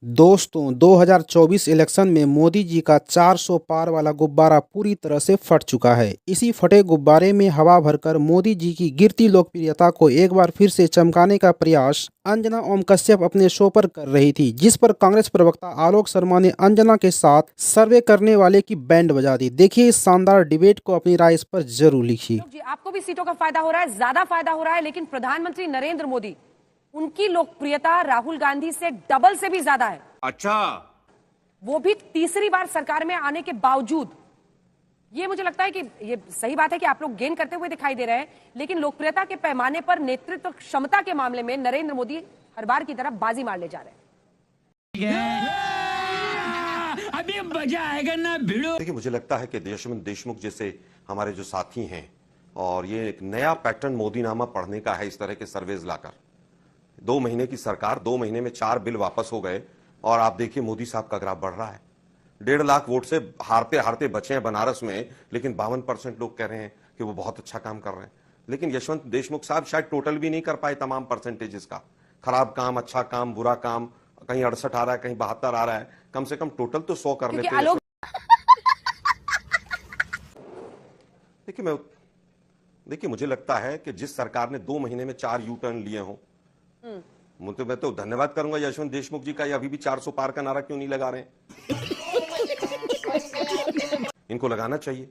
दोस्तों 2024 इलेक्शन में मोदी जी का 400 पार वाला गुब्बारा पूरी तरह से फट चुका है। इसी फटे गुब्बारे में हवा भरकर मोदी जी की गिरती लोकप्रियता को एक बार फिर से चमकाने का प्रयास अंजना ओम कश्यप अपने शो पर कर रही थी, जिस पर कांग्रेस प्रवक्ता आलोक शर्मा ने अंजना के साथ सर्वे करने वाले की बैंड बजा दी। देखिए इस शानदार डिबेट को, अपनी राय इस पर जरूर लिखिए। आपको भी सीटों का फायदा हो रहा है, ज्यादा फायदा हो रहा है, लेकिन प्रधानमंत्री नरेंद्र मोदी, उनकी लोकप्रियता राहुल गांधी से डबल से भी ज्यादा है। अच्छा, वो भी तीसरी बार सरकार में आने के बावजूद। ये मुझे लगता है कि ये सही बात है कि आप लोग गेन करते हुए दिखाई दे रहे हैं, लेकिन लोकप्रियता के पैमाने पर, नेतृत्व क्षमता के मामले में नरेंद्र मोदी हर बार की तरफ बाजी मारने जा रहे हैं। अभी मजा आएगा ना भिड़ो। देखिए, मुझे लगता है कि यशवंत देशमुख जैसे हमारे जो साथी हैं, और ये एक नया पैटर्न मोदीनामा पढ़ने का है, इस तरह के सर्वेज लाकर 2 महीने की सरकार, 2 महीने में 4 बिल वापस हो गए, और आप देखिए मोदी साहब का ग्राफ बढ़ रहा है। 1.5 लाख वोट से हारते हारते बचे हैं बनारस में, लेकिन 52% लोग कह रहे हैं कि वो बहुत अच्छा काम कर रहे हैं। लेकिन यशवंत देशमुख साहब शायद टोटल भी नहीं कर पाए तमाम परसेंटेजेस का। खराब काम, अच्छा काम, बुरा काम, कहीं 68 आ रहा है, कहीं 72 आ रहा है, कम से कम टोटल तो 100 कर लेते हैं। देखिए मुझे लगता है कि जिस सरकार ने 2 महीने में 4 यू टर्न लिए हों, मैं तो धन्यवाद करूंगा यशवंत देशमुख जी का। ये अभी भी 400 पार का नारा क्यों नहीं लगा रहे हैं? इनको लगाना चाहिए।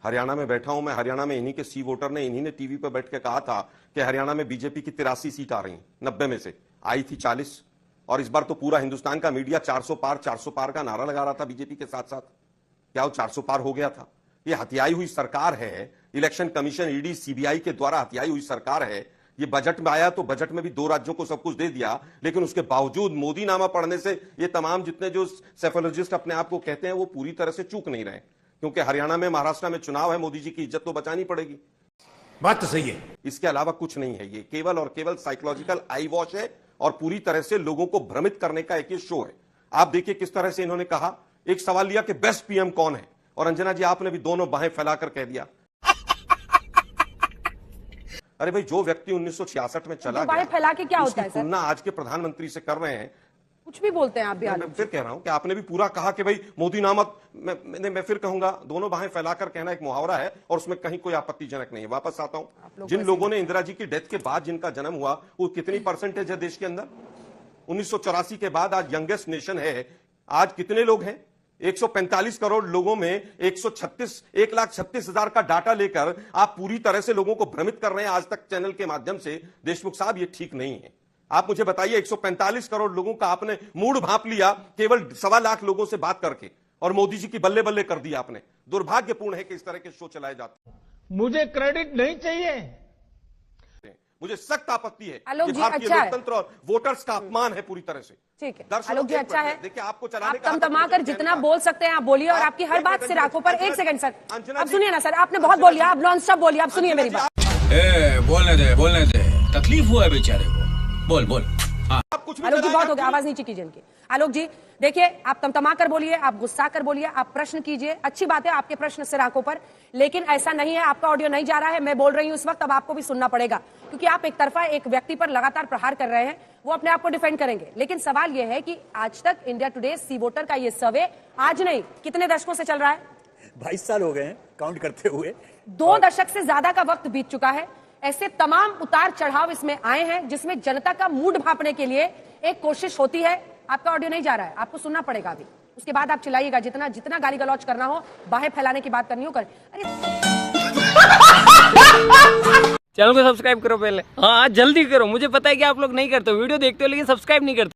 हरियाणा में बैठा हूं मैं, हरियाणा में इन्हीं के सी वोटर ने, इन्हीं ने टीवी पर बैठ के कहा था कि हरियाणा में बीजेपी की 83 सीट आ रही, 90 में से आई थी 40, और इस बार तो पूरा हिंदुस्तान का मीडिया 400 पार का नारा लगा रहा था बीजेपी के साथ साथ। क्या वो 400 पार हो गया था? ये हथियाई हुई सरकार है, इलेक्शन कमीशन, ईडी, सीबीआई के द्वारा हथियाई हुई सरकार है। ये बजट में आया तो बजट में भी 2 राज्यों को सब कुछ दे दिया, लेकिन उसके बावजूद मोदी नामा पढ़ने से ये तमाम जितने जो सेफोलॉजिस्ट अपने आप को कहते हैं वो पूरी तरह से चूक नहीं रहे, क्योंकि हरियाणा में, महाराष्ट्र में चुनाव है, मोदी जी की इज्जत तो बचानी पड़ेगी। बात तो सही है। इसके अलावा कुछ नहीं है। ये केवल और केवल साइकोलॉजिकल आई वॉश है, और पूरी तरह से लोगों को भ्रमित करने का एक ये शो है। आप देखिए किस तरह से इन्होंने कहा, एक सवाल लिया कि बेस्ट पीएम कौन है, और अंजना जी आपने भी दोनों बाहें फैलाकर कह दिया। अरे भाई, जो व्यक्ति 1966 में चला गया, फैला के क्या होता है सर? तुलना आज के प्रधानमंत्री से कर रहे हैं। कुछ भी बोलते हैं आप भी। मैं फिर कह रहा हूं कि आपने भी पूरा कहा कि भाई मोदी नामक, मैं फिर कहूंगा, दोनों बाहें फैलाकर कहना एक मुहावरा है, और उसमें कहीं कोई आपत्तिजनक नहीं है। वापस आता हूं, जिन लोगों ने इंदिरा जी की डेथ के बाद जिनका जन्म हुआ, वो कितनी परसेंटेज है देश के अंदर? 1984 के बाद आज यंगेस्ट नेशन है। आज कितने लोग हैं? 145 करोड़ लोगों में 1,36,000 का डाटा लेकर आप पूरी तरह से लोगों को भ्रमित कर रहे हैं आज तक चैनल के माध्यम से। देशमुख साहब, ये ठीक नहीं है। आप मुझे बताइए, 145 करोड़ लोगों का आपने मूड भांप लिया केवल 1.25 लाख लोगों से बात करके, और मोदी जी की बल्ले बल्ले कर दी आपने। दुर्भाग्यपूर्ण है कि इस तरह के शो चलाए जाते हैं। मुझे क्रेडिट नहीं चाहिए, मुझे सख्त आपत्ति है। ये भारतीय अच्छा लोकतंत्र और वोटर्स का अपमान है पूरी तरह से। ठीक है आलोक जी, अच्छा है। देखिए, आपको चलाने आप तमा कर जितना बोल सकते हैं आप बोलिए, और आपकी हर बात सिर आंखों पर। 1 सेकंड सर, अब सुनिए ना सर, आपने बहुत बोल लिया, आप नॉन स्टॉप बोलिए, अब सुनिए मेरी बात। बोलने दे, तकलीफ हुआ है बेचारे को। बोल। आलोक जी बहुत हो गया, आवाज नीचे कीजिए इनकी। आलोक जी देखिए, आप तमतमा कर बोलिए, आप गुस्सा कर बोलिए, आप प्रश्न कीजिए, अच्छी बात है, आपके प्रश्न सिर आंखों पर, लेकिन ऐसा नहीं है। आपका ऑडियो नहीं जा रहा है, मैं बोल रही हूं इस वक्त, अब आपको भी सुनना पड़ेगा, क्योंकि आप एक तरफा एक व्यक्ति पर लगातार प्रहार कर रहे हैं। वो अपने आप को डिफेंड करेंगे, लेकिन सवाल यह है कि आज तक इंडिया टुडे सी वोटर का ये सर्वे आज नहीं, कितने दशकों से चल रहा है? 22 साल हो गए हैं काउंट करते हुए। 2 दशक से ज्यादा का वक्त बीत चुका है। ऐसे तमाम उतार चढ़ाव इसमें आए हैं, जिसमें जनता का मूड भांपने के लिए एक कोशिश होती है। आपका ऑडियो नहीं जा रहा है, आपको सुनना पड़ेगा अभी, उसके बाद आप चिल्लाइएगा। जितना गाली गलौज करना हो, बाहें फैलाने की बात करनी हो, कर। चैनल को सब्सक्राइब करो पहले, हाँ जल्दी करो। मुझे पता है कि आप लोग नहीं करते, वीडियो देखते हो लेकिन सब्सक्राइब नहीं करते।